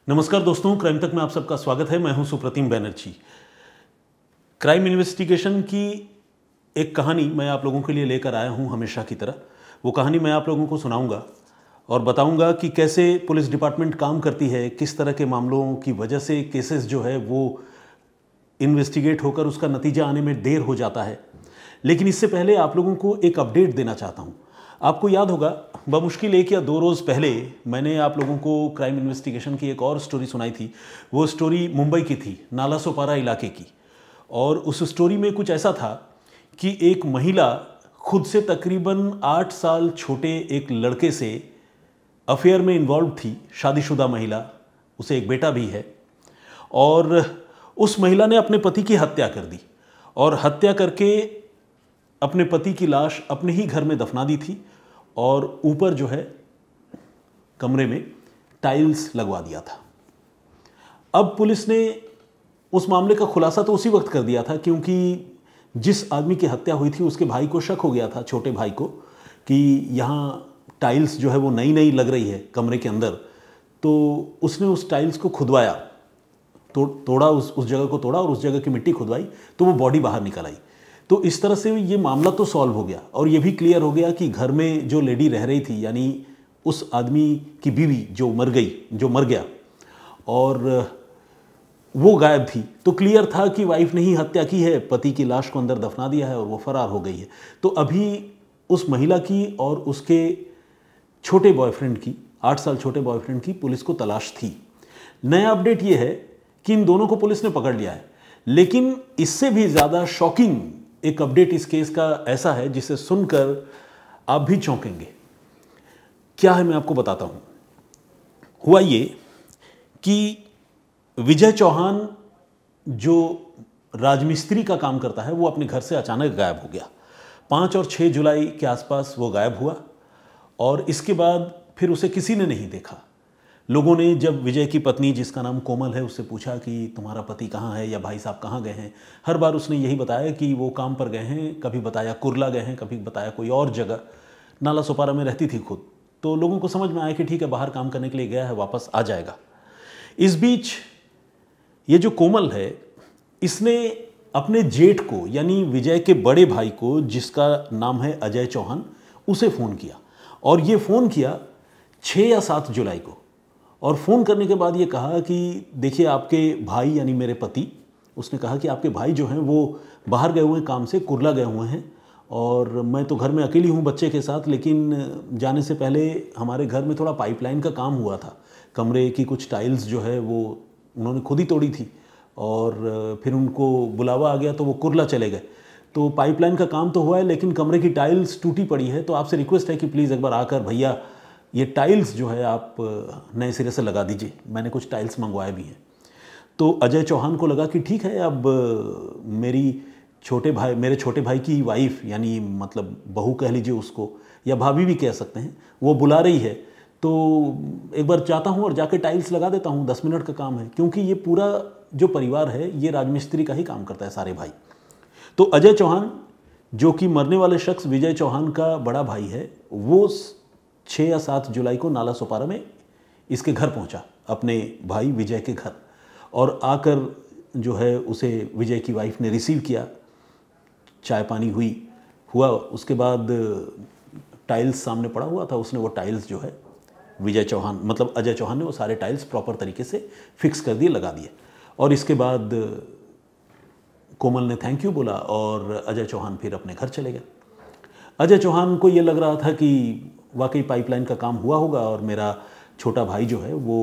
नमस्कार दोस्तों, क्राइम तक में आप सबका स्वागत है। मैं हूं सुप्रतिम बैनर्जी। क्राइम इन्वेस्टिगेशन की एक कहानी मैं आप लोगों के लिए लेकर आया हूं हमेशा की तरह। वो कहानी मैं आप लोगों को सुनाऊंगा और बताऊंगा कि कैसे पुलिस डिपार्टमेंट काम करती है, किस तरह के मामलों की वजह से केसेस जो है वो इन्वेस्टिगेट होकर उसका नतीजा आने में देर हो जाता है। लेकिन इससे पहले आप लोगों को एक अपडेट देना चाहता हूं। आपको याद होगा, बमुश्किल 1 या 2 रोज़ पहले मैंने आप लोगों को क्राइम इन्वेस्टिगेशन की एक और स्टोरी सुनाई थी। वो स्टोरी मुंबई की थी, नालासोपारा इलाके की। और उस स्टोरी में कुछ ऐसा था कि एक महिला खुद से तकरीबन 8 साल छोटे एक लड़के से अफेयर में इन्वॉल्व थी। शादीशुदा महिला, उसे एक बेटा भी है। और उस महिला ने अपने पति की हत्या कर दी और हत्या करके अपने पति की लाश अपने ही घर में दफना दी थी और ऊपर जो है कमरे में टाइल्स लगवा दिया था। अब पुलिस ने उस मामले का खुलासा तो उसी वक्त कर दिया था, क्योंकि जिस आदमी की हत्या हुई थी उसके भाई को शक हो गया था, छोटे भाई को, कि यहाँ टाइल्स जो है वो नई नई लग रही है कमरे के अंदर। तो उसने उस टाइल्स को खुदवाया, तोड़ा, उस जगह को तोड़ा और उस जगह की मिट्टी खुदवाई, तो वो बॉडी बाहर निकल आई। तो इस तरह से ये मामला तो सॉल्व हो गया और ये भी क्लियर हो गया कि घर में जो लेडी रह रही थी, यानी उस आदमी की बीवी जो मर गया और वो गायब थी, तो क्लियर था कि वाइफ ने ही हत्या की है, पति की लाश को अंदर दफना दिया है और वो फरार हो गई है। तो अभी उस महिला की और उसके छोटे बॉयफ्रेंड की, 8 साल छोटे बॉयफ्रेंड की पुलिस को तलाश थी। नया अपडेट ये है कि इन दोनों को पुलिस ने पकड़ लिया है। लेकिन इससे भी ज़्यादा शॉकिंग एक अपडेट इस केस का ऐसा है जिसे सुनकर आप भी चौंकेंगे। क्या है मैं आपको बताता हूं। हुआ ये कि विजय चौहान जो राजमिस्त्री का काम करता है, वो अपने घर से अचानक गायब हो गया। 5 और 6 जुलाई के आसपास वो गायब हुआ और इसके बाद फिर उसे किसी ने नहीं देखा। लोगों ने जब विजय की पत्नी, जिसका नाम कोमल है, उससे पूछा कि तुम्हारा पति कहाँ है या भाई साहब कहाँ गए हैं, हर बार उसने यही बताया कि वो काम पर गए हैं। कभी बताया कुर्ला गए हैं, कभी बताया कोई और जगह। नालासोपारा में रहती थी खुद। तो लोगों को समझ में आया कि ठीक है, बाहर काम करने के लिए गया है, वापस आ जाएगा। इस बीच ये जो कोमल है, इसने अपने जेठ को, यानी विजय के बड़े भाई को, जिसका नाम है अजय चौहान, उसे फ़ोन किया। और ये फ़ोन किया 6 या 7 जुलाई को। और फ़ोन करने के बाद ये कहा कि देखिए, आपके भाई यानी मेरे पति, उसने कहा कि आपके भाई जो हैं वो बाहर गए हुए हैं, काम से कुर्ला गए हुए हैं और मैं तो घर में अकेली हूँ बच्चे के साथ। लेकिन जाने से पहले हमारे घर में थोड़ा पाइपलाइन का काम हुआ था। कमरे की कुछ टाइल्स जो है वो उन्होंने खुद ही तोड़ी थी और फिर उनको बुलावा आ गया तो वो कुर्ला चले गए। तो पाइपलाइन का काम तो हुआ है, लेकिन कमरे की टाइल्स टूटी पड़ी है। तो आपसे रिक्वेस्ट है कि प्लीज़ एक बार आकर भैया ये टाइल्स जो है आप नए सिरे से लगा दीजिए। मैंने कुछ टाइल्स मंगवाए भी हैं। तो अजय चौहान को लगा कि ठीक है, अब मेरे छोटे भाई की वाइफ, यानी मतलब बहू कह लीजिए उसको, या भाभी भी कह सकते हैं, वो बुला रही है, तो एक बार जाता हूँ और जाके टाइल्स लगा देता हूँ। 10 मिनट का काम है, क्योंकि ये पूरा जो परिवार है ये राजमिस्त्री का ही काम करता है, सारे भाई। तो अजय चौहान, जो कि मरने वाले शख्स विजय चौहान का बड़ा भाई है, वो 6 या 7 जुलाई को नालासोपारा में इसके घर पहुंचा, अपने भाई विजय के घर। और आकर जो है उसे विजय की वाइफ ने रिसीव किया। चाय पानी हुआ। उसके बाद टाइल्स सामने पड़ा हुआ था, उसने वो टाइल्स जो है विजय चौहान, मतलब अजय चौहान ने वो सारे टाइल्स प्रॉपर तरीके से फिक्स कर दिए, लगा दिए। और इसके बाद कोमल ने थैंक यू बोला और अजय चौहान फिर अपने घर चले गए। अजय चौहान को ये लग रहा था कि वाकई पाइपलाइन का काम हुआ होगा और मेरा छोटा भाई जो है वो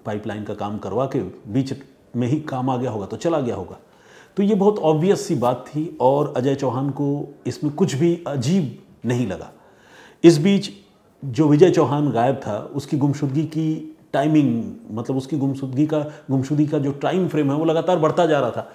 पाइपलाइन का काम करवा के बीच में ही काम आ गया होगा, तो चला गया होगा। तो ये बहुत ऑब्वियस सी बात थी और अजय चौहान को इसमें कुछ भी अजीब नहीं लगा। इस बीच जो विजय चौहान गायब था, उसकी गुमशुदगी की टाइमिंग, मतलब उसकी गुमशुदगी का जो टाइम फ्रेम है वो लगातार बढ़ता जा रहा था।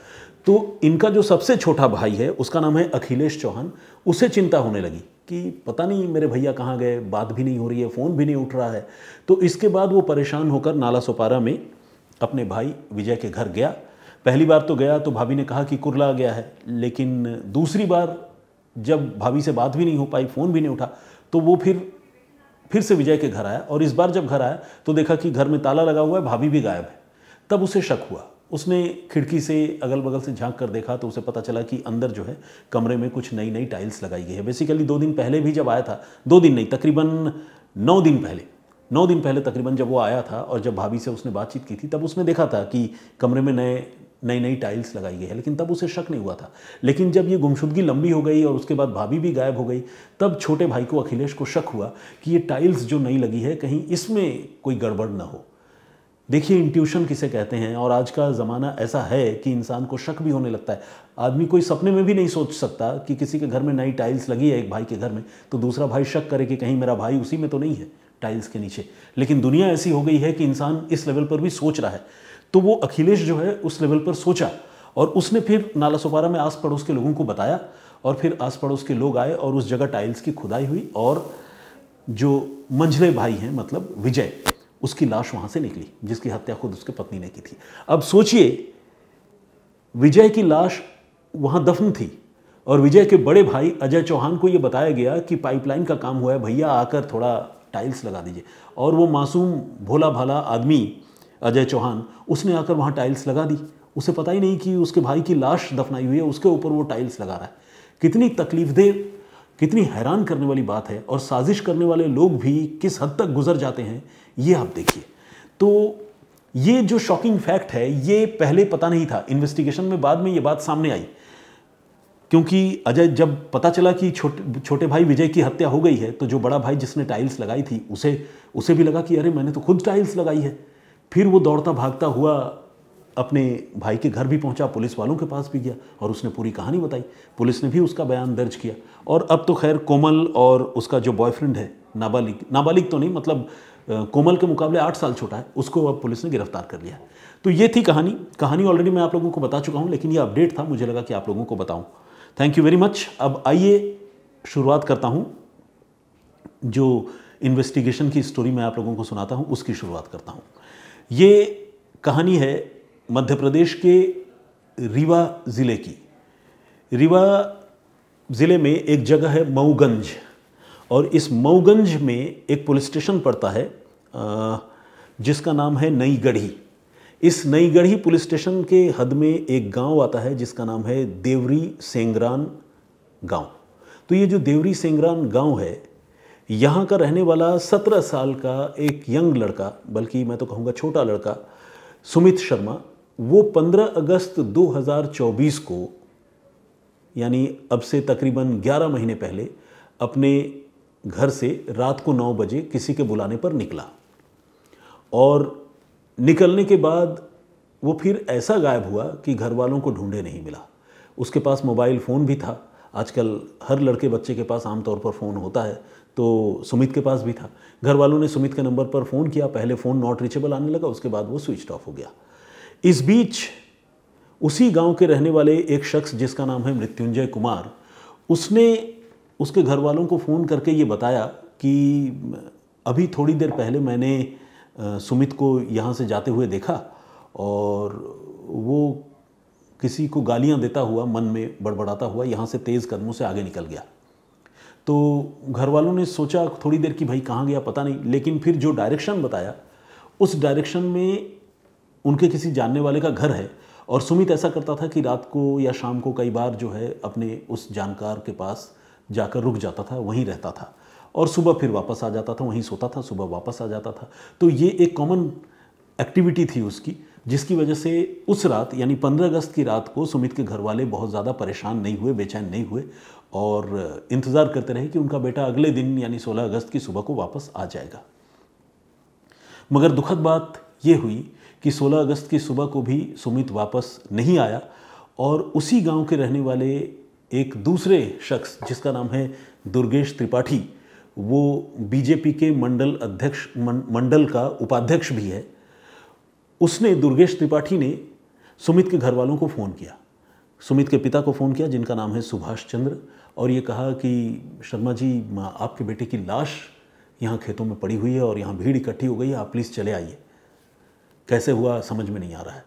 तो इनका जो सबसे छोटा भाई है, उसका नाम है अखिलेश चौहान, उसे चिंता होने लगी कि पता नहीं मेरे भैया कहाँ गए, बात भी नहीं हो रही है, फ़ोन भी नहीं उठ रहा है। तो इसके बाद वो परेशान होकर नालासोपारा में अपने भाई विजय के घर गया। पहली बार तो गया तो भाभी ने कहा कि कुर्ला गया है, लेकिन दूसरी बार जब भाभी से बात भी नहीं हो पाई, फ़ोन भी नहीं उठा, तो वो फिर से विजय के घर आया। और इस बार जब घर आया तो देखा कि घर में ताला लगा हुआ है, भाभी भी गायब है। तब उसे शक हुआ। उसने खिड़की से अगल बगल से झांक कर देखा तो उसे पता चला कि अंदर जो है कमरे में कुछ नई नई टाइल्स लगाई गई है। बेसिकली 2 दिन पहले भी जब आया था, 2 दिन नहीं, तकरीबन 9 दिन पहले, 9 दिन पहले तकरीबन जब वो आया था और जब भाभी से उसने बातचीत की थी तब उसने देखा था कि कमरे में नई नई टाइल्स लगाई गई है, लेकिन तब उसे शक नहीं हुआ था। लेकिन जब ये गुमशुदगी लंबी हो गई और उसके बाद भाभी भी गायब हो गई, तब छोटे भाई को अखिलेश को शक हुआ कि ये टाइल्स जो नई लगी है कहीं इसमें कोई गड़बड़ ना हो। देखिए, इंट्यूशन किसे कहते हैं, और आज का ज़माना ऐसा है कि इंसान को शक भी होने लगता है। आदमी कोई सपने में भी नहीं सोच सकता कि किसी के घर में नई टाइल्स लगी है एक भाई के घर में, तो दूसरा भाई शक करे कि कहीं मेरा भाई उसी में तो नहीं है टाइल्स के नीचे। लेकिन दुनिया ऐसी हो गई है कि इंसान इस लेवल पर भी सोच रहा है। तो वो अखिलेश जो है उस लेवल पर सोचा और उसने फिर नालासोपारा में आस पड़ोस के लोगों को बताया और फिर आस पड़ोस के लोग आए और उस जगह टाइल्स की खुदाई हुई और जो मंझले भाई हैं, मतलब विजय, उसकी लाश वहां से निकली जिसकी हत्या खुद उसके पत्नी ने की थी। अब सोचिए, विजय की लाश वहां दफन थी और विजय के बड़े भाई अजय चौहान को यह बताया गया कि पाइपलाइन का काम हुआ है, भैया आकर थोड़ा टाइल्स लगा दीजिए। और वो मासूम भोला भाला आदमी अजय चौहान, उसने आकर वहाँ टाइल्स लगा दी। उसे पता ही नहीं कि उसके भाई की लाश दफनाई हुई है, उसके ऊपर वो टाइल्स लगा रहा है। कितनी तकलीफदेह, कितनी हैरान करने वाली बात है। और साजिश करने वाले लोग भी किस हद तक गुजर जाते हैं ये आप देखिए। तो ये जो शॉकिंग फैक्ट है ये पहले पता नहीं था, इन्वेस्टिगेशन में बाद में ये बात सामने आई। क्योंकि अजय, जब पता चला कि छोटे भाई विजय की हत्या हो गई है तो जो बड़ा भाई जिसने टाइल्स लगाई थी उसे भी लगा कि अरे मैंने तो खुद टाइल्स लगाई है। फिर वो दौड़ता भागता हुआ अपने भाई के घर भी पहुंचा, पुलिस वालों के पास भी गया और उसने पूरी कहानी बताई। पुलिस ने भी उसका बयान दर्ज किया और अब तो खैर कोमल और उसका जो बॉयफ्रेंड है, नाबालिग तो नहीं, मतलब कोमल के मुकाबले 8 साल छोटा है, उसको अब पुलिस ने गिरफ्तार कर लिया। तो ये थी कहानी ऑलरेडी मैं आप लोगों को बता चुका हूँ, लेकिन ये अपडेट था, मुझे लगा कि आप लोगों को बताऊँ। Thank you very much. अब आइए शुरुआत करता हूँ, जो इन्वेस्टिगेशन की स्टोरी मैं आप लोगों को सुनाता हूँ उसकी शुरुआत करता हूँ। ये कहानी है मध्य प्रदेश के रीवा ज़िले की। रीवा ज़िले में एक जगह है मऊगंज, और इस मऊगंज में एक पुलिस स्टेशन पड़ता है जिसका नाम है नई गढ़ी। इस नई गढ़ी पुलिस स्टेशन के हद में एक गांव आता है जिसका नाम है देवरी सेंगरान गांव। तो ये जो देवरी सेंगरान गांव है, यहाँ का रहने वाला 17 साल का एक यंग लड़का, बल्कि मैं तो कहूँगा छोटा लड़का, सुमित शर्मा, वो 15 अगस्त 2024 को, यानी अब से तकरीबन 11 महीने पहले, अपने घर से रात को 9 बजे किसी के बुलाने पर निकला। और निकलने के बाद वो फिर ऐसा गायब हुआ कि घर वालों को ढूंढे नहीं मिला। उसके पास मोबाइल फ़ोन भी था, आजकल हर लड़के बच्चे के पास आमतौर पर फ़ोन होता है, तो सुमित के पास भी था। घर वालों ने सुमित के नंबर पर फ़ोन किया, पहले फ़ोन नॉट रीचेबल आने लगा, उसके बाद वो स्विच ऑफ हो गया। इस बीच उसी गांव के रहने वाले एक शख्स जिसका नाम है मृत्युंजय कुमार, उसने उसके घर वालों को फ़ोन करके ये बताया कि अभी थोड़ी देर पहले मैंने सुमित को यहाँ से जाते हुए देखा और वो किसी को गालियाँ देता हुआ, मन में बड़बड़ाता हुआ यहाँ से तेज़ कदमों से आगे निकल गया। तो घर वालों ने सोचा थोड़ी देर कि भाई कहाँ गया पता नहीं, लेकिन फिर जो डायरेक्शन बताया उस डायरेक्शन में उनके किसी जानने वाले का घर है। और सुमित ऐसा करता था कि रात को या शाम को कई बार जो है अपने उस जानकार के पास जाकर रुक जाता था, वहीं रहता था और सुबह फिर वापस आ जाता था, वहीं सोता था, सुबह वापस आ जाता था। तो ये एक कॉमन एक्टिविटी थी उसकी, जिसकी वजह से उस रात यानी 15 अगस्त की रात को सुमित के घर वाले बहुत ज़्यादा परेशान नहीं हुए, बेचैन नहीं हुए और इंतज़ार करते रहे कि उनका बेटा अगले दिन यानी 16 अगस्त की सुबह को वापस आ जाएगा। मगर दुखद बात ये हुई कि 16 अगस्त की सुबह को भी सुमित वापस नहीं आया और उसी गांव के रहने वाले एक दूसरे शख्स जिसका नाम है दुर्गेश त्रिपाठी, वो बीजेपी के मंडल का उपाध्यक्ष भी है, उसने, दुर्गेश त्रिपाठी ने सुमित के घर वालों को फ़ोन किया, सुमित के पिता को फ़ोन किया जिनका नाम है सुभाष चंद्र, और ये कहा कि शर्मा जी, आपके बेटे की लाश यहाँ खेतों में पड़ी हुई है और यहाँ भीड़ इकट्ठी हो गई है, आप प्लीज़ चले आइए। कैसे हुआ समझ में नहीं आ रहा है।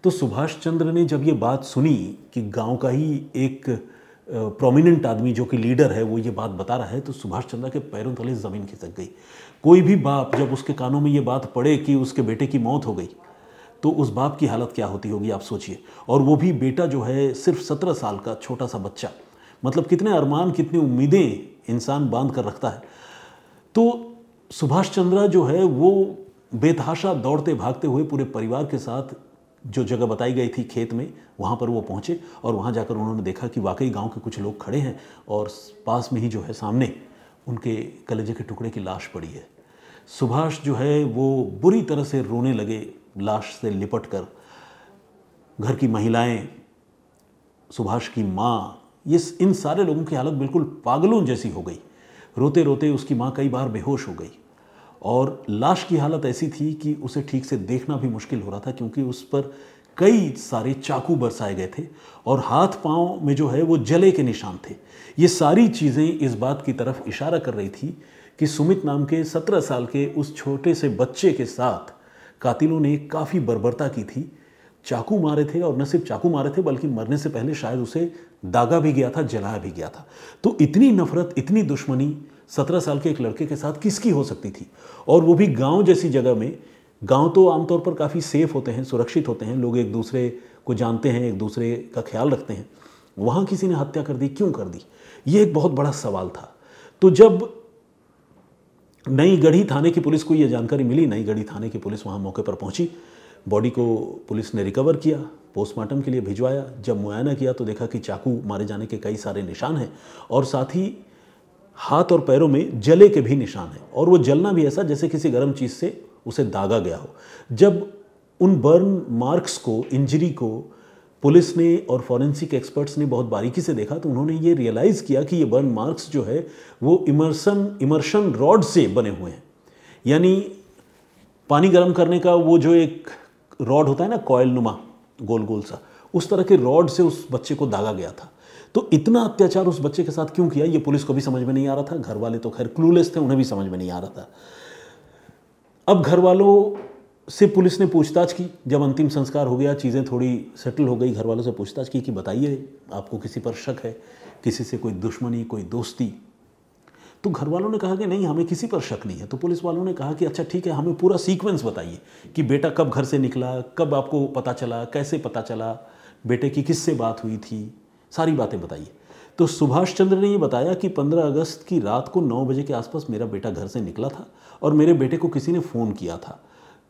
तो सुभाष चंद्र ने जब ये बात सुनी कि गांव का ही एक प्रोमिनेंट आदमी जो कि लीडर है वो ये बात बता रहा है, तो सुभाष चंद्र के पैरों तले ज़मीन खिसक गई। कोई भी बाप जब उसके कानों में ये बात पड़े कि उसके बेटे की मौत हो गई तो उस बाप की हालत क्या होती होगी आप सोचिए। और वो भी बेटा जो है सिर्फ 17 साल का छोटा सा बच्चा, मतलब कितने अरमान कितनी उम्मीदें इंसान बांध कर रखता है। तो सुभाष चंद्र जो है वो बेतहाशा दौड़ते भागते हुए पूरे परिवार के साथ जो जगह बताई गई थी खेत में, वहाँ पर वो पहुँचे और वहाँ जाकर उन्होंने देखा कि वाकई गांव के कुछ लोग खड़े हैं और पास में ही जो है सामने उनके कलेजे के टुकड़े की लाश पड़ी है। सुभाष जो है वो बुरी तरह से रोने लगे, लाश से लिपट कर। घर की महिलाएं, सुभाष की माँ, ये इन सारे लोगों की हालत बिल्कुल पागलों जैसी हो गई। रोते रोते उसकी माँ कई बार बेहोश हो गई और लाश की हालत ऐसी थी कि उसे ठीक से देखना भी मुश्किल हो रहा था, क्योंकि उस पर कई सारे चाकू बरसाए गए थे और हाथ पांव में जो है वो जले के निशान थे। ये सारी चीज़ें इस बात की तरफ इशारा कर रही थी कि सुमित नाम के 17 साल के उस छोटे से बच्चे के साथ कातिलों ने काफ़ी बर्बरता की थी। चाकू मारे थे और न सिर्फ चाकू मारे थे बल्कि मरने से पहले शायद उसे दागा भी गया था, जलाया भी गया था। तो इतनी नफरत, इतनी दुश्मनी 17 साल के एक लड़के के साथ किसकी हो सकती थी, और वो भी गांव जैसी जगह में। गांव तो आमतौर पर काफ़ी सेफ होते हैं, सुरक्षित होते हैं, लोग एक दूसरे को जानते हैं, एक दूसरे का ख्याल रखते हैं। वहाँ किसी ने हत्या कर दी, क्यों कर दी, ये एक बहुत बड़ा सवाल था। तो जब नई गढ़ी थाने की पुलिस को यह जानकारी मिली, नई गढ़ी थाने की पुलिस वहाँ मौके पर पहुँची। बॉडी को पुलिस ने रिकवर किया, पोस्टमार्टम के लिए भिजवाया। जब मुआयना किया तो देखा कि चाकू मारे जाने के कई सारे निशान हैं और साथ ही हाथ और पैरों में जले के भी निशान हैं, और वो जलना भी ऐसा जैसे किसी गर्म चीज़ से उसे दागा गया हो। जब उन बर्न मार्क्स को, इंजरी को पुलिस ने और फॉरेंसिक एक्सपर्ट्स ने बहुत बारीकी से देखा तो उन्होंने ये रियलाइज़ किया कि ये बर्न मार्क्स जो है वो इमर्शन रॉड से बने हुए हैं। यानी पानी गर्म करने का वो जो एक रॉड होता है ना, कॉयल नुमा गोल गोल सा, उस तरह के रॉड से उस बच्चे को दागा गया था। तो इतना अत्याचार उस बच्चे के साथ क्यों किया, ये पुलिस को भी समझ में नहीं आ रहा था। घर वाले तो खैर क्लूलेस थे, उन्हें भी समझ में नहीं आ रहा था। अब घर वालों से पुलिस ने पूछताछ की। जब अंतिम संस्कार हो गया, चीज़ें थोड़ी सेटल हो गई, घर वालों से पूछताछ की कि बताइए आपको किसी पर शक है, किसी से कोई दुश्मनी, कोई दोस्ती। तो घर वालों ने कहा कि नहीं, हमें किसी पर शक नहीं है। तो पुलिस वालों ने कहा कि अच्छा ठीक है, हमें पूरा सीक्वेंस बताइए कि बेटा कब घर से निकला, कब आपको पता चला, कैसे पता चला, बेटे की किससे बात हुई थी, सारी बातें बताइए। तो सुभाष चंद्र ने ये बताया कि 15 अगस्त की रात को 9 बजे के आसपास मेरा बेटा घर से निकला था और मेरे बेटे को किसी ने फ़ोन किया था।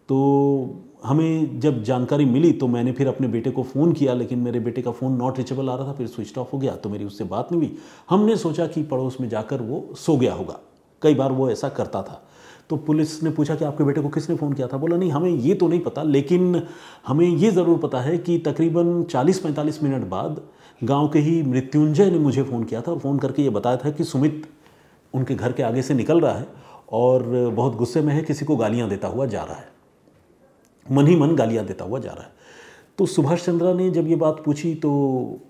तो हमें जब जानकारी मिली तो मैंने फिर अपने बेटे को फ़ोन किया, लेकिन मेरे बेटे का फ़ोन नॉट रीचेबल आ रहा था, फिर स्विच ऑफ हो गया, तो मेरी उससे बात नहीं हुई। हमने सोचा कि पड़ोस में जाकर वो सो गया होगा, कई बार वो ऐसा करता था। तो पुलिस ने पूछा कि आपके बेटे को किसने फ़ोन किया था? बोला नहीं, हमें ये तो नहीं पता, लेकिन हमें ये ज़रूर पता है कि तकरीबन 40-45 मिनट बाद गाँव के ही मृत्युंजय ने मुझे फ़ोन किया था और फ़ोन करके ये बताया था कि सुमित उनके घर के आगे से निकल रहा है और बहुत गुस्से में है, किसी को गालियाँ देता हुआ जा रहा है, मन ही मन गालियाँ देता हुआ जा रहा है। तो सुभाष चंद्र ने जब ये बात पूछी तो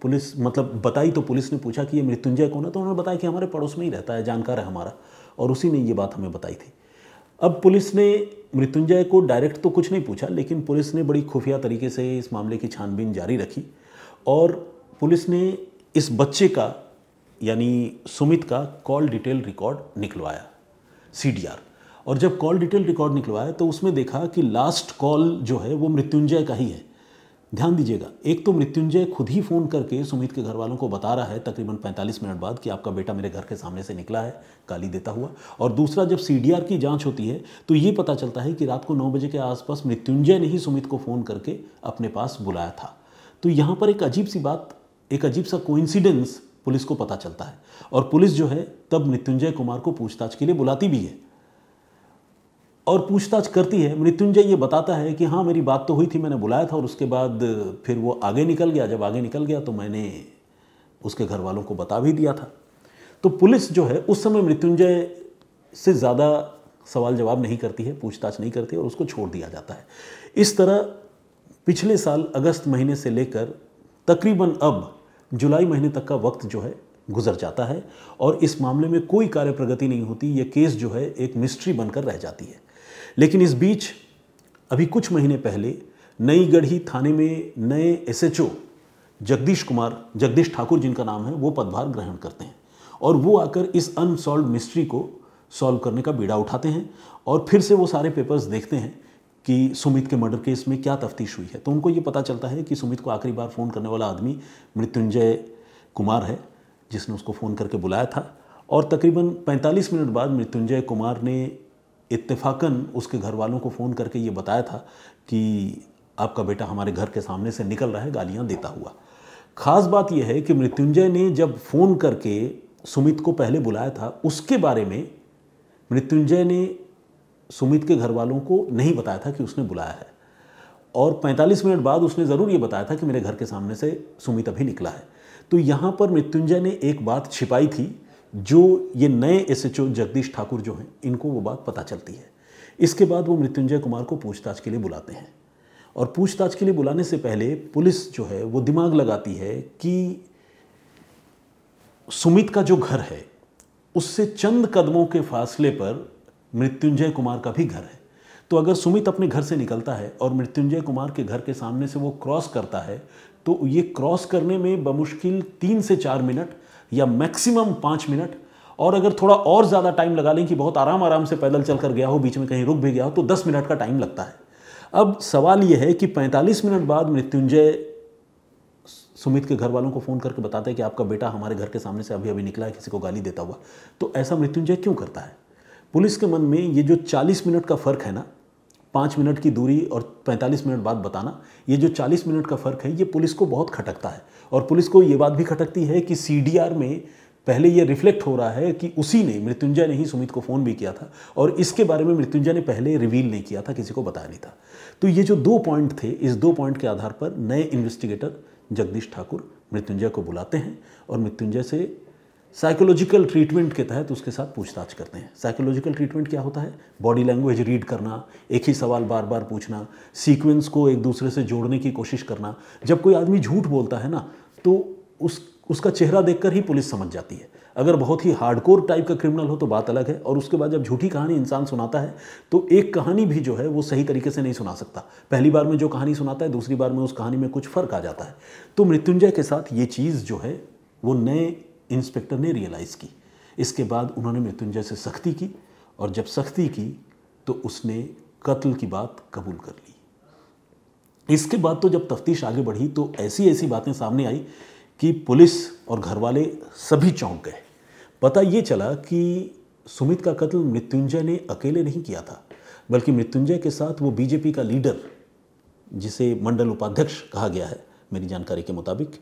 पुलिस बताई, तो पुलिस ने पूछा कि ये मृत्युंजय कौन है? तो उन्होंने बताया कि हमारे पड़ोस में ही रहता है, जानकार है हमारा, और उसी ने ये बात हमें बताई थी। अब पुलिस ने मृत्युंजय को डायरेक्ट तो कुछ नहीं पूछा, लेकिन पुलिस ने बड़ी खुफिया तरीके से इस मामले की छानबीन जारी रखी और पुलिस ने इस बच्चे का यानी सुमित का कॉल डिटेल रिकॉर्ड निकलवाया, CDR। और जब कॉल डिटेल रिकॉर्ड निकलवाया तो उसमें देखा कि लास्ट कॉल जो है वो मृत्युंजय का ही है। ध्यान दीजिएगा, एक तो मृत्युंजय खुद ही फ़ोन करके सुमित के घर वालों को बता रहा है तकरीबन 45 मिनट बाद कि आपका बेटा मेरे घर के सामने से निकला है गाली देता हुआ, और दूसरा जब CDR की जांच होती है तो ये पता चलता है कि रात को 9 बजे के आसपास मृत्युंजय ने ही सुमित को फ़ोन करके अपने पास बुलाया था। तो यहाँ पर एक अजीब सी बात, एक अजीब सा कोइंसिडेंस पुलिस को पता चलता है, और पुलिस जो है तब मृत्युंजय कुमार को पूछताछ के लिए बुलाती भी है और पूछताछ करती है। मृत्युंजय ये बताता है कि हाँ, मेरी बात तो हुई थी, मैंने बुलाया था और उसके बाद फिर वो आगे निकल गया। जब आगे निकल गया तो मैंने उसके घर वालों को बता भी दिया था। तो पुलिस जो है उस समय मृत्युंजय से ज़्यादा सवाल जवाब नहीं करती है, पूछताछ नहीं करती और उसको छोड़ दिया जाता है। इस तरह पिछले साल अगस्त महीने से लेकर तकरीबन अब जुलाई महीने तक का वक्त जो है गुजर जाता है और इस मामले में कोई कार्य प्रगति नहीं होती। ये केस जो है एक मिस्ट्री बनकर रह जाती है। लेकिन इस बीच अभी कुछ महीने पहले नई गढ़ी थाने में नए SHO जगदीश ठाकुर जिनका नाम है, वो पदभार ग्रहण करते हैं और वो आकर इस अनसॉल्व मिस्ट्री को सॉल्व करने का बीड़ा उठाते हैं और फिर से वो सारे पेपर्स देखते हैं कि सुमित के मर्डर केस में क्या तफ्तीश हुई है। तो उनको ये पता चलता है कि सुमित को आखिरी बार फ़ोन करने वाला आदमी मृत्युंजय कुमार है, जिसने उसको फ़ोन करके बुलाया था। और तकरीबन 45 मिनट बाद मृत्युंजय कुमार ने इत्तेफाकन उसके घर वालों को फ़ोन करके ये बताया था कि आपका बेटा हमारे घर के सामने से निकल रहा है गालियाँ देता हुआ। ख़ास बात यह है कि मृत्युंजय ने जब फ़ोन करके सुमित को पहले बुलाया था, उसके बारे में मृत्युंजय ने सुमित के घर वालों को नहीं बताया था कि उसने बुलाया है। और 45 मिनट बाद उसने ज़रूर ये बताया था कि मेरे घर के सामने से सुमित अभी निकला है। तो यहाँ पर मृत्युंजय ने एक बात छिपाई थी, जो ये नए एसएचओ जगदीश ठाकुर जो हैं, इनको वो बात पता चलती है। इसके बाद वो मृत्युंजय कुमार को पूछताछ के लिए बुलाते हैं। और पूछताछ के लिए बुलाने से पहले पुलिस जो है वो दिमाग लगाती है कि सुमित का जो घर है उससे चंद कदमों के फासले पर मृत्युंजय कुमार का भी घर है। तो अगर सुमित अपने घर से निकलता है और मृत्युंजय कुमार के घर के सामने से वो क्रॉस करता है, तो ये क्रॉस करने में बमुश्किल 3 से 4 मिनट या मैक्सिमम 5 मिनट, और अगर थोड़ा और ज़्यादा टाइम लगा लें कि बहुत आराम से पैदल चल कर गया हो, बीच में कहीं रुक भी गया हो, तो 10 मिनट का टाइम लगता है। अब सवाल यह है कि 45 मिनट बाद मृत्युंजय सुमित के घर वालों को फ़ोन करके बताते हैं कि आपका बेटा हमारे घर के सामने से अभी अभी निकला है किसी को गाली देता हुआ। तो ऐसा मृत्युंजय क्यों करता है? पुलिस के मन में ये जो 40 मिनट का फ़र्क है ना, 5 मिनट की दूरी और 45 मिनट बाद बताना, ये जो 40 मिनट का फ़र्क है, ये पुलिस को बहुत खटकता है। और पुलिस को ये बात भी खटकती है कि सीडीआर में पहले ये रिफ्लेक्ट हो रहा है कि उसी ने, मृत्युंजय ने ही सुमित को फ़ोन भी किया था, और इसके बारे में मृत्युंजय ने पहले रिवील नहीं किया था, किसी को बताया नहीं था। तो ये जो 2 पॉइंट थे, इस 2 पॉइंट के आधार पर नए इन्वेस्टिगेटर जगदीश ठाकुर मृत्युंजय को बुलाते हैं और मृत्युंजय से साइकोलॉजिकल ट्रीटमेंट के तहत उसके साथ पूछताछ करते हैं। साइकोलॉजिकल ट्रीटमेंट क्या होता है? बॉडी लैंग्वेज रीड करना, एक ही सवाल बार बार पूछना, सीक्वेंस को एक दूसरे से जोड़ने की कोशिश करना। जब कोई आदमी झूठ बोलता है ना, तो उसका चेहरा देखकर ही पुलिस समझ जाती है। अगर बहुत ही हार्डकोर टाइप का क्रिमिनल हो तो बात अलग है, और उसके बाद जब झूठी कहानी इंसान सुनाता है तो एक कहानी भी जो है वो सही तरीके से नहीं सुना सकता। पहली बार में जो कहानी सुनाता है, दूसरी बार में उस कहानी में कुछ फ़र्क आ जाता है। तो मृत्युंजय के साथ ये चीज़ जो है वो नए इंस्पेक्टर ने रियलाइज़ की। इसके बाद उन्होंने मृत्युंजय से सख्ती की, और जब सख्ती की तो उसने कत्ल की बात कबूल कर ली। इसके बाद तो जब तफ्तीश आगे बढ़ी तो ऐसी ऐसी बातें सामने आई कि पुलिस और घरवाले सभी चौंक गए। पता ये चला कि सुमित का कत्ल मृत्युंजय ने अकेले नहीं किया था, बल्कि मृत्युंजय के साथ वो बीजेपी का लीडर, जिसे मंडल उपाध्यक्ष कहा गया है मेरी जानकारी के मुताबिक,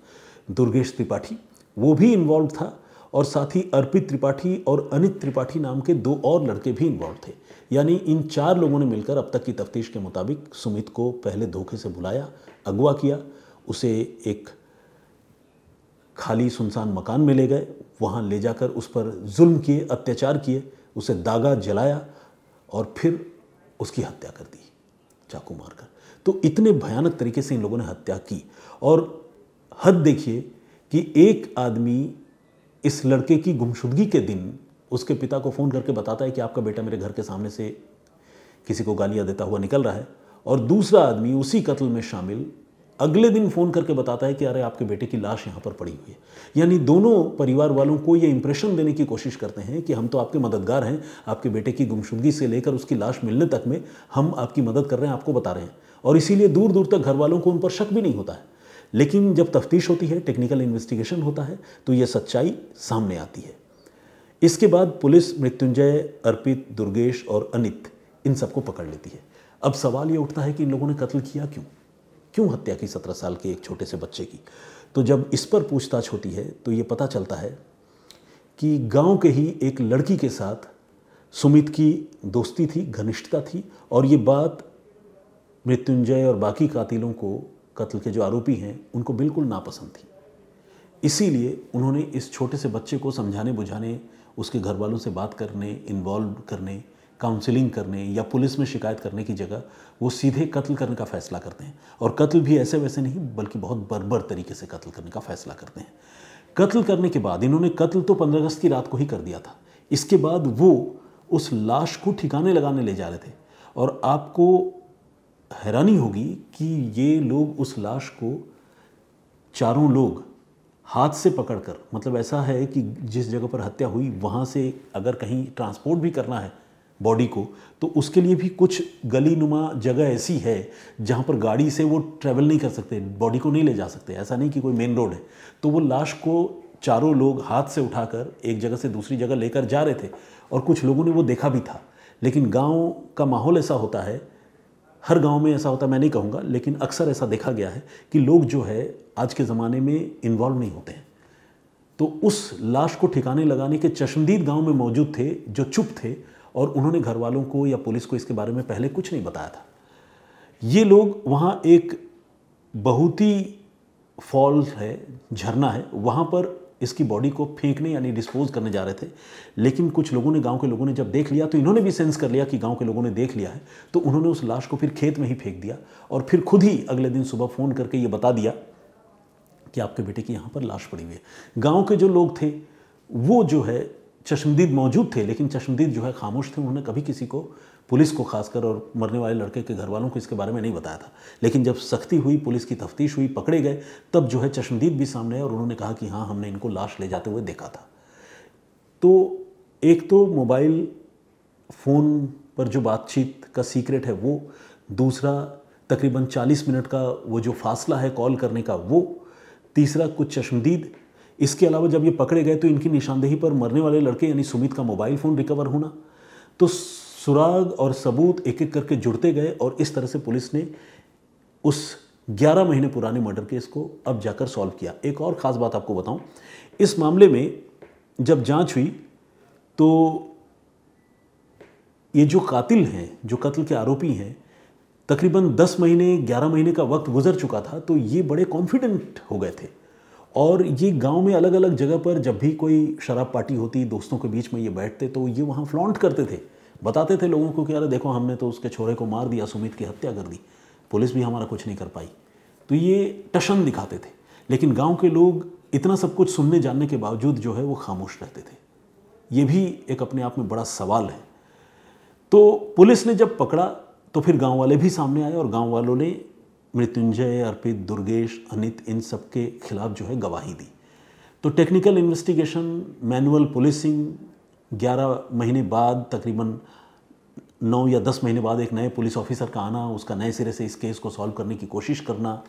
दुर्गेश त्रिपाठी, वो भी इन्वॉल्व था। और साथ ही अर्पित त्रिपाठी और अनित त्रिपाठी नाम के 2 और लड़के भी इन्वॉल्व थे। यानी इन 4 लोगों ने मिलकर अब तक की तफ्तीश के मुताबिक सुमित को पहले धोखे से बुलाया, अगवा किया, उसे एक खाली सुनसान मकान में ले गए, वहाँ ले जाकर उस पर जुल्म किए, अत्याचार किए, उसे दागा, जलाया और फिर उसकी हत्या कर दी चाकू मारकर। तो इतने भयानक तरीके से इन लोगों ने हत्या की। और हद देखिए कि एक आदमी इस लड़के की गुमशुदगी के दिन उसके पिता को फ़ोन करके बताता है कि आपका बेटा मेरे घर के सामने से किसी को गालियाँ देता हुआ निकल रहा है, और दूसरा आदमी उसी कत्ल में शामिल अगले दिन फ़ोन करके बताता है कि अरे आपके बेटे की लाश यहाँ पर पड़ी हुई है। यानी दोनों परिवार वालों को ये इंप्रेशन देने की कोशिश करते हैं कि हम तो आपके मददगार हैं, आपके बेटे की गुमशुदगी से लेकर उसकी लाश मिलने तक में हम आपकी मदद कर रहे हैं, आपको बता रहे हैं। और इसीलिए दूर दूर तक घर वालों को उन पर शक भी नहीं होता है। लेकिन जब तफ्तीश होती है, टेक्निकल इन्वेस्टिगेशन होता है, तो यह सच्चाई सामने आती है। इसके बाद पुलिस मृत्युंजय, अर्पित, दुर्गेश और अनित, इन सबको पकड़ लेती है। अब सवाल ये उठता है कि इन लोगों ने कत्ल किया क्यों हत्या की 17 साल के एक छोटे से बच्चे की। तो जब इस पर पूछताछ होती है तो ये पता चलता है कि गांव के ही एक लड़की के साथ सुमित की दोस्ती थी, घनिष्ठता थी, और ये बात मृत्युंजय और बाकी कातिलों को, कत्ल के जो आरोपी हैं, उनको बिल्कुल नापसंद थी। इसीलिए उन्होंने इस छोटे से बच्चे को समझाने बुझाने, उसके घर वालों से बात करने, इन्वॉल्व करने, काउंसलिंग करने या पुलिस में शिकायत करने की जगह वो सीधे कत्ल करने का फ़ैसला करते हैं। और कत्ल भी ऐसे वैसे नहीं, बल्कि बहुत बर्बर तरीके से कत्ल करने का फ़ैसला करते हैं। कत्ल करने के बाद इन्होंने कत्ल तो 15 अगस्त की रात को ही कर दिया था। इसके बाद वो उस लाश को ठिकाने लगाने ले जा रहे थे, और आपको हैरानी होगी कि ये लोग उस लाश को, चारों लोग, हाथ से पकड़कर, मतलब ऐसा है कि जिस जगह पर हत्या हुई वहाँ से अगर कहीं ट्रांसपोर्ट भी करना है बॉडी को, तो उसके लिए भी कुछ गली नुमा जगह ऐसी है जहाँ पर गाड़ी से वो ट्रैवल नहीं कर सकते, बॉडी को नहीं ले जा सकते। ऐसा नहीं कि कोई मेन रोड है। तो वो लाश को चारों लोग हाथ से उठाकर एक जगह से दूसरी जगह लेकर जा रहे थे और कुछ लोगों ने वो देखा भी था। लेकिन गांव का माहौल ऐसा होता है, हर गांव में ऐसा होता है मैं नहीं कहूँगा, लेकिन अक्सर ऐसा देखा गया है कि लोग जो है आज के ज़माने में इन्वॉल्व नहीं होते हैं। तो उस लाश को ठिकाने लगाने के चश्मदीद गांव में मौजूद थे जो चुप थे, और उन्होंने घर वालों को या पुलिस को इसके बारे में पहले कुछ नहीं बताया था। ये लोग वहाँ एक बहुत ही फॉल है, झरना है, वहाँ पर इसकी बॉडी को फेंकने यानी डिस्पोज करने जा रहे थे। लेकिन कुछ लोगों ने, गांव के लोगों ने जब देख लिया, तो इन्होंने भी सेंस कर लिया कि गांव के लोगों ने देख लिया है, तो उन्होंने उस लाश को फिर खेत में ही फेंक दिया और फिर खुद ही अगले दिन सुबह फ़ोन करके ये बता दिया कि आपके बेटे की यहाँ पर लाश पड़ी हुई है। गाँव के जो लोग थे वो जो है चश्मदीद मौजूद थे, लेकिन चश्मदीद जो है खामोश थे। उन्होंने कभी किसी को, पुलिस को खासकर और मरने वाले लड़के के घर वालों को इसके बारे में नहीं बताया था। लेकिन जब सख्ती हुई, पुलिस की तफ्तीश हुई, पकड़े गए, तब जो है चश्मदीद भी सामने आए और उन्होंने कहा कि हाँ, हमने इनको लाश ले जाते हुए देखा था। तो एक तो मोबाइल फ़ोन पर जो बातचीत का सीक्रेट है वो, दूसरा तकरीबन 40 मिनट का वो जो फासला है कॉल करने का वो, तीसरा कुछ चश्मदीद। इसके अलावा जब ये पकड़े गए तो इनकी निशानदेही पर मरने वाले लड़के यानी सुमित का मोबाइल फ़ोन रिकवर होना। तो सुराग और सबूत एक एक करके जुड़ते गए और इस तरह से पुलिस ने उस 11 महीने पुराने मर्डर केस को अब जाकर सॉल्व किया। एक और ख़ास बात आपको बताऊं, इस मामले में जब जांच हुई तो ये जो कातिल हैं, जो कत्ल के आरोपी हैं, तकरीबन 10 महीने 11 महीने का वक्त गुजर चुका था, तो ये बड़े कॉन्फिडेंट हो गए थे। और ये गांव में अलग अलग जगह पर जब भी कोई शराब पार्टी होती, दोस्तों के बीच में ये बैठते, तो ये वहाँ फ्लॉन्ट करते थे, बताते थे लोगों को कि अरे देखो, हमने तो उसके छोरे को मार दिया, सुमित की हत्या कर दी, पुलिस भी हमारा कुछ नहीं कर पाई। तो ये टशन दिखाते थे। लेकिन गांव के लोग इतना सब कुछ सुनने जानने के बावजूद जो है वो खामोश रहते थे। ये भी एक अपने आप में बड़ा सवाल है। तो पुलिस ने जब पकड़ा तो फिर गांव वाले भी सामने आए और गांव वालों ने मृत्युंजय, अर्पित, दुर्गेश, अनित, इन सब के खिलाफ जो है गवाही दी। तो टेक्निकल इन्वेस्टिगेशन, मैनुअल पुलिसिंग, 11 महीने बाद, तकरीबन 9 या 10 महीने बाद एक नए पुलिस ऑफिसर का आना, उसका नए सिरे से इस केस को सॉल्व करने की कोशिश करना,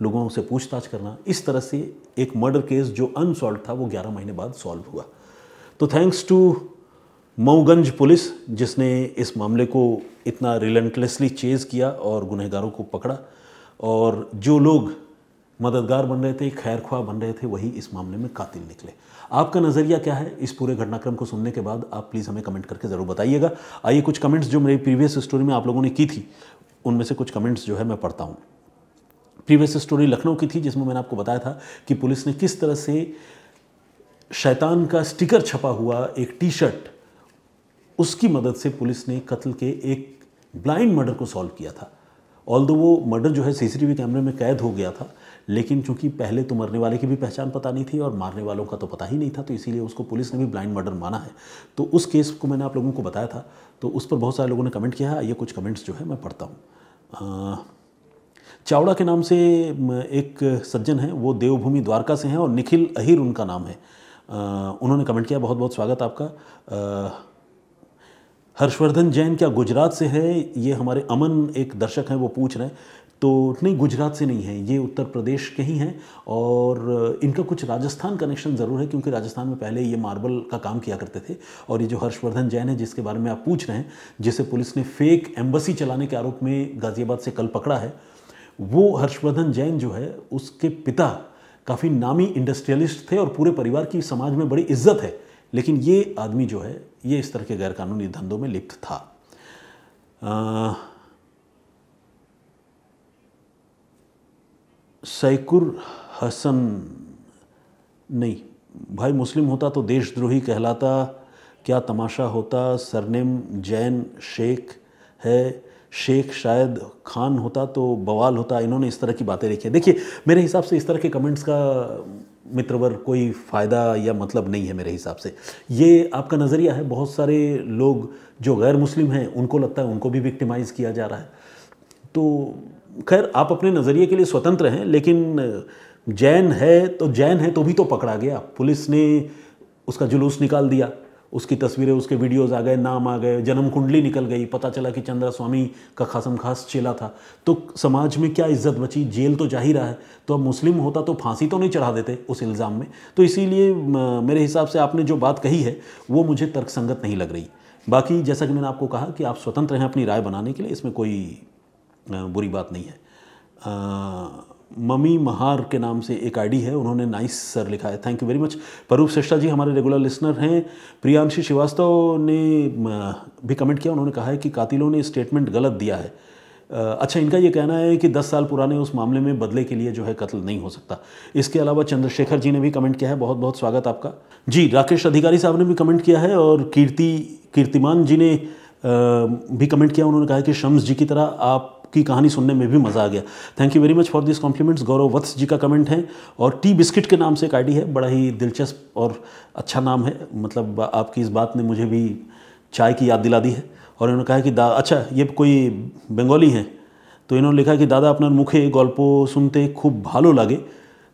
लोगों से पूछताछ करना, इस तरह से एक मर्डर केस जो अनसॉल्व था वो 11 महीने बाद सॉल्व हुआ। तो थैंक्स टू मऊगंज पुलिस जिसने इस मामले को इतना रिलेंटलेसली चेज़ किया और गुनहगारों को पकड़ा, और जो लोग मददगार बन रहे थे, खैरख्वाह बन रहे थे, वही इस मामले में कातिल निकले। आपका नज़रिया क्या है इस पूरे घटनाक्रम को सुनने के बाद? आप प्लीज़ हमें कमेंट करके ज़रूर बताइएगा। आइए कुछ कमेंट्स जो मेरी प्रीवियस स्टोरी में आप लोगों ने की थी, उनमें से कुछ कमेंट्स जो है मैं पढ़ता हूँ। प्रीवियस स्टोरी लखनऊ की थी जिसमें मैंने आपको बताया था कि पुलिस ने किस तरह से शैतान का स्टिकर छपा हुआ एक टी शर्ट, उसकी मदद से पुलिस ने कत्ल के एक ब्लाइंड मर्डर को सॉल्व किया था। ऑल्दो वो मर्डर जो है सीसीटीवी कैमरे में कैद हो गया था, लेकिन चूंकि पहले तो मरने वाले की भी पहचान पता नहीं थी और मारने वालों का तो पता ही नहीं था, तो इसीलिए उसको पुलिस ने भी ब्लाइंड मर्डर माना है। तो उस केस को मैंने आप लोगों को बताया था, तो उस पर बहुत सारे लोगों ने कमेंट किया है। ये कुछ कमेंट्स जो है मैं पढ़ता हूँ। चावड़ा के नाम से एक सज्जन हैं, वो देवभूमि द्वारका से हैं और निखिल अहिर उनका नाम है। उन्होंने कमेंट किया, बहुत बहुत स्वागत आपका। हर्षवर्धन जैन क्या गुजरात से है? ये हमारे अमन एक दर्शक हैं, वो पूछ रहे हैं। तो नहीं, गुजरात से नहीं है, ये उत्तर प्रदेश के ही हैं और इनका कुछ राजस्थान कनेक्शन ज़रूर है, क्योंकि राजस्थान में पहले ये मार्बल का काम किया करते थे। और ये जो हर्षवर्धन जैन है जिसके बारे में आप पूछ रहे हैं, जिसे पुलिस ने फेक एम्बेसी चलाने के आरोप में गाज़ियाबाद से कल पकड़ा है, वो हर्षवर्धन जैन जो है, उसके पिता काफ़ी नामी इंडस्ट्रियलिस्ट थे और पूरे परिवार की समाज में बड़ी इज्जत है। लेकिन ये आदमी जो है, ये इस तरह के गैरकानूनी धंधों में लिप्त था। सैकुर हसन, नहीं भाई, मुस्लिम होता तो देशद्रोही कहलाता, क्या तमाशा होता। सरनेम जैन शेख है, शेख शायद खान होता तो बवाल होता। इन्होंने इस तरह की बातें लिखी हैं। देखिए, मेरे हिसाब से इस तरह के कमेंट्स का मित्रवर कोई फ़ायदा या मतलब नहीं है मेरे हिसाब से। ये आपका नज़रिया है। बहुत सारे लोग जो गैर मुस्लिम हैं उनको लगता है उनको भी विक्टिमाइज़ किया जा रहा है। तो खैर, आप अपने नज़रिए के लिए स्वतंत्र हैं, लेकिन जैन है तो भी तो पकड़ा गया। पुलिस ने उसका जुलूस निकाल दिया, उसकी तस्वीरें, उसके वीडियोस आ गए, नाम आ गए, जन्म कुंडली निकल गई, पता चला कि चंद्रा स्वामी का खासम खास चेला था, तो समाज में क्या इज्जत बची? जेल तो जा ही रहा है, तो अब मुस्लिम होता तो फांसी तो नहीं चढ़ा देते उस इल्ज़ाम में। तो इसीलिए मेरे हिसाब से आपने जो बात कही है वो मुझे तर्कसंगत नहीं लग रही। बाकी जैसा कि मैंने आपको कहा कि आप स्वतंत्र हैं अपनी राय बनाने के लिए, इसमें कोई बुरी बात नहीं है। मम्मी महार के नाम से एक आईडी है, उन्होंने नाइस सर लिखा है, thank you very much. Parup श्रेष्ठा जी हमारे रेगुलर लिसनर हैं। प्रियांशी श्रीवास्तव ने भी कमेंट किया, उन्होंने कहा है कि कातिलों ने स्टेटमेंट गलत दिया है। अच्छा, इनका ये कहना है कि 10 साल पुराने उस मामले में बदले के लिए जो है कत्ल नहीं हो सकता। इसके अलावा चंद्रशेखर जी ने भी कमेंट किया है, बहुत बहुत स्वागत आपका जी। राकेश अधिकारी साहब ने भी कमेंट किया है, और कीर्तिमान जी ने भी कमेंट किया, उन्होंने कहा कि शम्स जी की तरह आपकी कहानी सुनने में भी मज़ा आ गया। Thank you very much for this compliments. Gaurav Vats ji का कमेंट है, और टी बिस्किट के नाम से एक आईडी है, बड़ा ही दिलचस्प और अच्छा नाम है, मतलब आपकी इस बात ने मुझे भी चाय की याद दिला दी है। और इन्होंने कहा कि अच्छा ये कोई बंगाली हैं, तो इन्होंने लिखा कि दादा अपना मुखे गल्प सुनते खूब भालो लागे,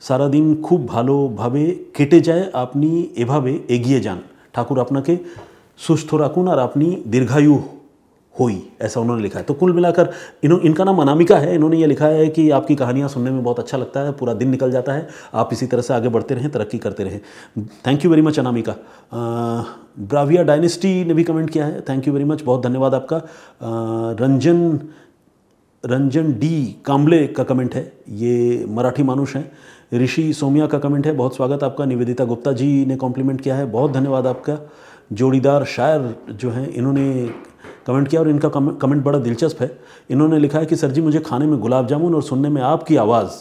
सारा दिन खूब भालो भावे केटे जाए, अपनी एभावे एगिए जान, ठाकुर आपनाके सुस्थ राखुन और अपनी दीर्घायु होई, ऐसा उन्होंने लिखा है। तो कुल मिलाकर इनका नाम अनामिका है, इन्होंने ये लिखा है कि आपकी कहानियाँ सुनने में बहुत अच्छा लगता है, पूरा दिन निकल जाता है, आप इसी तरह से आगे बढ़ते रहें, तरक्की करते रहें। Thank you very much Anamika. Bravia dynasty ने भी कमेंट किया है, थैंक यू वेरी मच, बहुत धन्यवाद आपका। रंजन डी काम्बले का कमेंट है, ये मराठी मानुष हैं। ऋषि सोमिया का कमेंट है, बहुत स्वागत आपका। निवेदिता गुप्ता जी ने कॉम्प्लीमेंट किया है, बहुत धन्यवाद आपका। जोड़ीदार शायर जो हैं, इन्होंने कमेंट किया, और इनका कमेंट बड़ा दिलचस्प है। इन्होंने लिखा है कि सर जी मुझे खाने में गुलाब जामुन और सुनने में आपकी आवाज़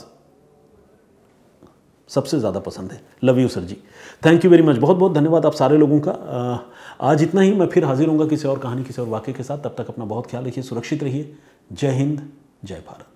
सबसे ज़्यादा पसंद है। Love you sir ji, thank you very much, बहुत बहुत धन्यवाद आप सारे लोगों का। आज इतना ही, मैं फिर हाजिर होऊंगा किसी और कहानी, किसी और वाक़े के साथ। तब तक अपना बहुत ख्याल रखिए, सुरक्षित रहिए। जय हिंद, जय भारत।